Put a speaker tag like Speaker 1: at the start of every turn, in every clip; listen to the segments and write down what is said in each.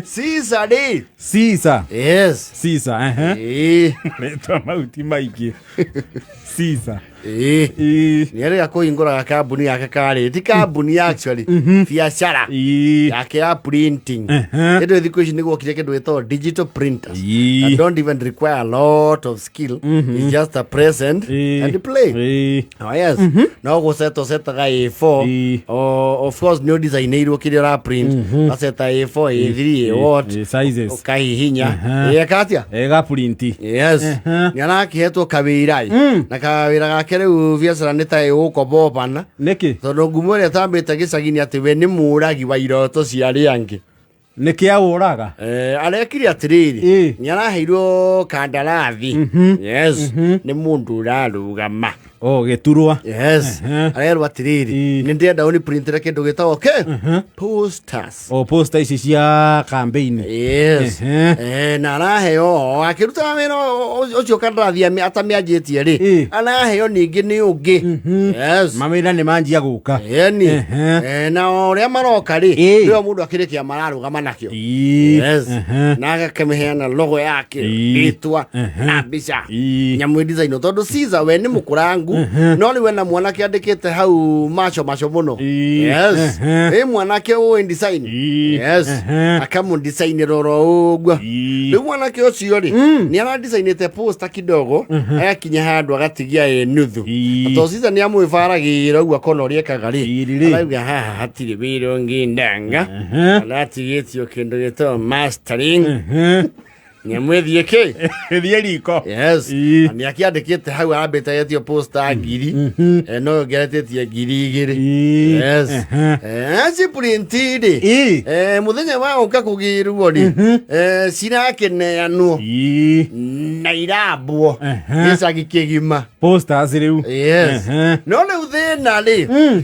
Speaker 1: Caesar day.
Speaker 2: Caesar.
Speaker 1: Yes.
Speaker 2: Caesar, Letwa mauti maingĩ. Caesar.
Speaker 1: Nĩarĩ akũhingũraga kambuni yake karĩ. Ti kambuni actually. Biacara. Yake ya printing. Kĩndũ thikũ ici nĩguo kire kĩndũ gĩtagwo digital printers. And don't even require a lot of skill. It's just a present and play. Oh yes. No gũsetaga A4. Of course nĩ designĩirwo kĩrĩa ũra print. Aseta A4, A3, what?
Speaker 2: Sizes.
Speaker 1: Ũkahihinya. Ekatia?
Speaker 2: Ega print.
Speaker 1: Yes. Nĩarakĩhetwo kawĩra. Na kawĩra gake rĩu biacara nĩ ta ũgũkomba bana.
Speaker 2: Nĩkĩ?
Speaker 1: Tondũ ngumo ĩrĩa tambĩte gĩcagi-inĩ atĩ we nĩ mũragi wa iroto cia arĩa angĩ.
Speaker 2: Nĩkĩ aũraga?
Speaker 1: Arekire atĩrĩrĩ. Nĩaraheirwo kandarathi. Yes. Nĩ mũndũ ũrarũgama.
Speaker 2: Gĩturwa.
Speaker 1: Yes. Arerwo atĩrĩrĩ. Nĩ ndĩrenda ũniprintĩre kĩndũ gĩtagwo posters.
Speaker 2: Poster ici cia campaign.
Speaker 1: Yes. Na araheo akĩruta wĩra ũcio kandarathi atamĩanjĩtie rĩ. Araheo ningĩ nĩ ũngĩ. Yes. Mawĩra nĩ manjia gũka. Na ũrĩa maroka rĩ. Rĩo mũndũ akĩrĩ kĩama ararũgama nakĩo. Yes. Na agakĩmĩheana logo yake. Rĩtwa na mbica. Nyamũ design tondũ Caesar we nĩ mũkũrangu. No rĩwe na mwanake andĩkĩte hau macho mũno. Yes. Mwanake ũĩ design. Yes. Akamũdesign roro ũguo. Rĩu mwanake ũcio rĩ nĩ aradesignĩte poster kidogo agakinya handũ agatigia nuthu. Tondũ Caesar nĩ amwĩbaragĩra ũguo akona ũrĩa ekaga rĩ. Arauga haha hatirĩ wĩra ũngĩ ndanga. Aratigĩtio kĩndũ gĩtagwo mastering. Nyamwethie kĩ? Thiĩ riko. Yes. Nĩ akĩandĩkĩte hau ambĩte getio poster ngiri. No ngeretĩtie ngiri 2. Yes. Aci printire. Mũthenya wa gũka kũgĩrwo rĩ. Cirakeneanwo. Na irambwo. Gĩcagi kĩgima.
Speaker 2: Posters rĩu.
Speaker 1: Yes. No rĩu thĩna rĩ.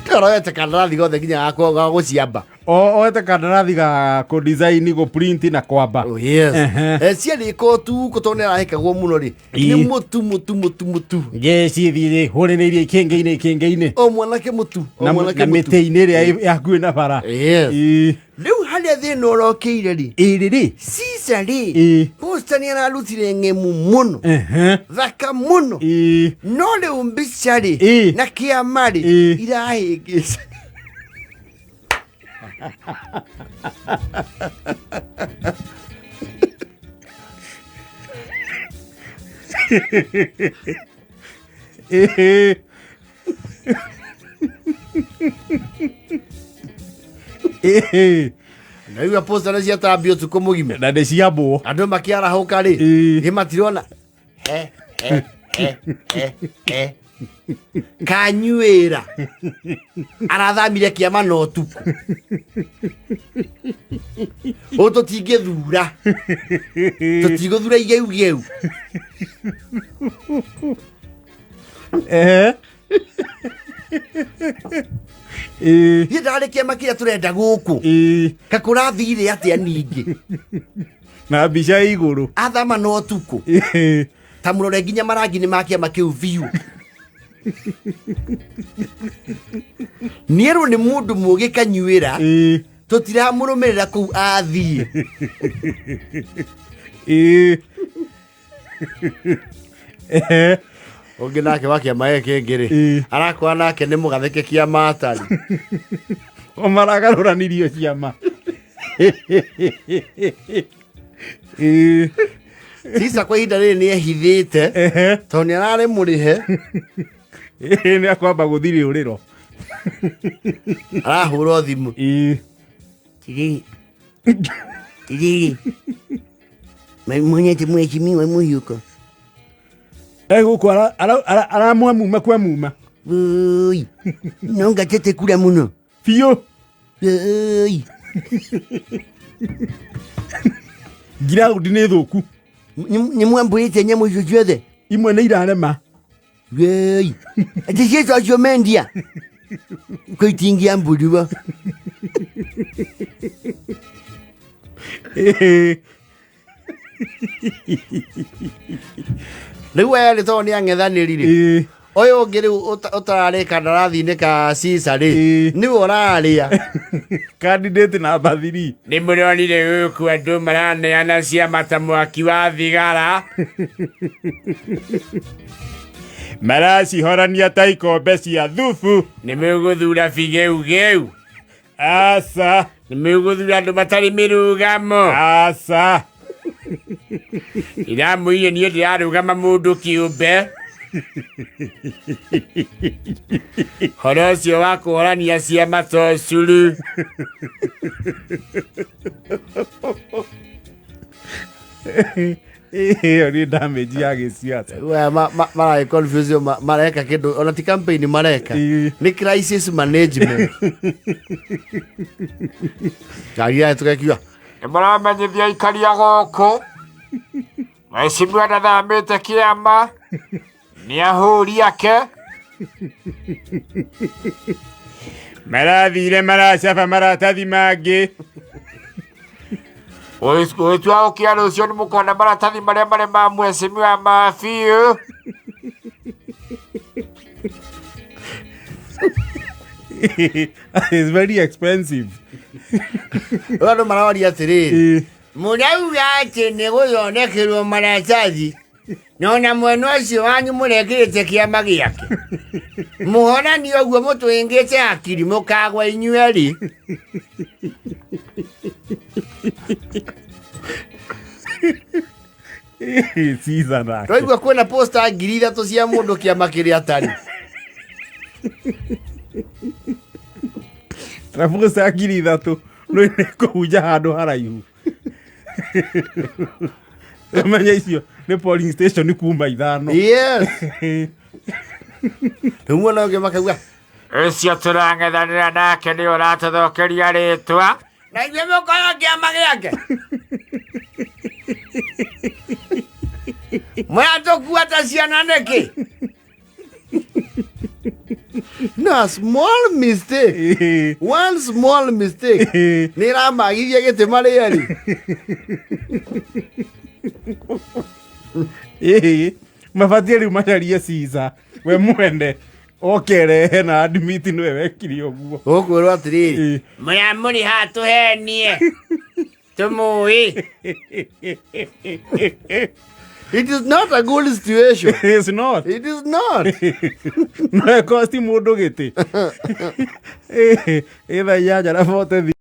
Speaker 1: Toroete kandarathi gothe nginya gũciamba.
Speaker 2: Oete kandarathi ga kũ design go print na kwamba.
Speaker 1: Yes. Ciarĩko tu kũtonera hekagwo mũno rĩ. Nĩ mũtu.
Speaker 2: Yes, thire hũrĩrĩirie ikĩngĩ-inĩ.
Speaker 1: O mwanake mũtu.
Speaker 2: Na mĩtĩ-inĩ ĩrĩa yakuĩ na bara.
Speaker 1: Yes. Rĩu harĩa thĩna ũrokĩire rĩ. Caesar rĩ. Poster nĩ ararutire ng'emu mũno. Thaka mũno. No rĩu mbica rĩ. Na kĩama rĩ. Irahĩngĩca. Na iwa poster nĩ ciatambio tukũ mũgime.
Speaker 2: Na nĩ ciambwo.
Speaker 1: Andũ makĩarahũka rĩ. Gĩmatirona. Kanyuĩra arathamire kĩama no tuku. Tũtingĩthura. Tũtigũthura igeu. Niĩ ndarĩ kĩama kĩrĩa tũrenda gũkũ. Kakũrathire atĩa ningĩ.
Speaker 2: Na mbica igũrũ.
Speaker 1: Athama no tuku. Ta mũrore nginya marangi nĩ ma kĩama kĩu biũ. Nĩerwo nĩ mũndũ mũgĩ Kanyuĩra. Tũtiramũrũmĩrĩra kũu athiĩ. Ũngĩ nake wa kĩama kĩngĩ rĩ. Arakorwo nake nĩ mũgathĩke kĩama atari.
Speaker 2: Maragarũranirio ciama.
Speaker 1: Caesar kwa ihinda rĩrĩ nĩ ehithĩte. Tondũ nĩ ararĩ mũrĩhe.
Speaker 2: Nĩ akwamba gũthirĩ ũrĩro.
Speaker 1: Arahũrwo thimũ. Tiriri. Mwenyete mheshimiwa Muyuko.
Speaker 2: Gũkũ aramwamuma kwamuma.
Speaker 1: Ui. No ngatete kura mũno.
Speaker 2: Biũ.
Speaker 1: Ui.
Speaker 2: Ground nĩ thũku.
Speaker 1: Nĩ mwambũrĩte nyamũ icio ciothe.
Speaker 2: Imwe nĩ irarema.
Speaker 1: Ui. Atĩ ciĩtwo acio mendia. Kwĩtingia mbũriwa. Rĩu aya nĩ tondũ nĩ ang'ethanĩri rĩ. Oyo ngiri utararĩ kandarathi-inĩ ka Caesar rĩ nĩwe ũrarĩa
Speaker 2: candidate number 3.
Speaker 3: Nĩ mũronire gũkũ andũ maraneana ciama ta mwaki wa thigara.
Speaker 2: Maracihorania ta ikombe cia thubu.
Speaker 3: Nĩ mũgũthura bigeu.
Speaker 2: Asa.
Speaker 3: Nĩ mũgũthura andũ matarĩ mĩrũgamo.
Speaker 2: Asa.
Speaker 3: Iramũire niĩ ndĩrarũgama mũndũ kĩũmbe. Horo ũcio wa kũhorania ciama ta ũcũrũ.
Speaker 2: Ĩyo nĩ damage ya gĩsiasa.
Speaker 1: Maragĩ confuse mareka kĩndũ ona ti campaign mareka nĩ crisis management. Kagia tukakiwa
Speaker 3: nĩmũramenyithia aikari a gũkũ mheshimiwa nĩathamĩte kĩama nĩ ahũri ake
Speaker 2: Marathire maracaba maratathi mangĩ.
Speaker 3: Gũtua gũkĩa rũciũ nĩ mũkona maratathi marĩa marĩ ma mheshimiwa ma biũ.
Speaker 2: It's very expensive.
Speaker 1: andũ marawaria atĩrĩrĩ mũrauga atĩ nĩ gũthondekerwo maratathi nona mwena ũcio wanyu mũrekĩrĩte kĩama gĩake mũhorani ũguo mũtũĩngĩte hakiri mũkagwa inyuerĩ. Twaigua kwĩna posta 3,000 cia mũndũ kĩama kĩrĩa atarĩ.
Speaker 2: Posta 3,000 no nĩkũhunja handũ haraihu. Menya icio nĩ polling station kuma 5.
Speaker 1: Yes. Tumuona ũngĩ makauga
Speaker 3: ũcio tũrang'ethanĩra nake nĩ ũratũthokeria rĩtwa na ithuĩ mũkoyo kĩama gĩake mũratũkua ta ciana nĩkĩ?
Speaker 1: No, a small mistake. One small mistake. Nira magithia gĩtĩ marĩerĩ.
Speaker 2: Mabatie rĩu macarie Caesar we mwene okerehe na admit nĩwe wekire ũguo.
Speaker 1: Ũkwĩrwo atĩrĩrĩ
Speaker 3: mũramũri haha tũhenie tũmũĩ.
Speaker 1: It is not a good situation.
Speaker 2: It is not.
Speaker 1: It is not.
Speaker 2: No costi mũndũ gĩtĩ. Ĩtha ya njara bote.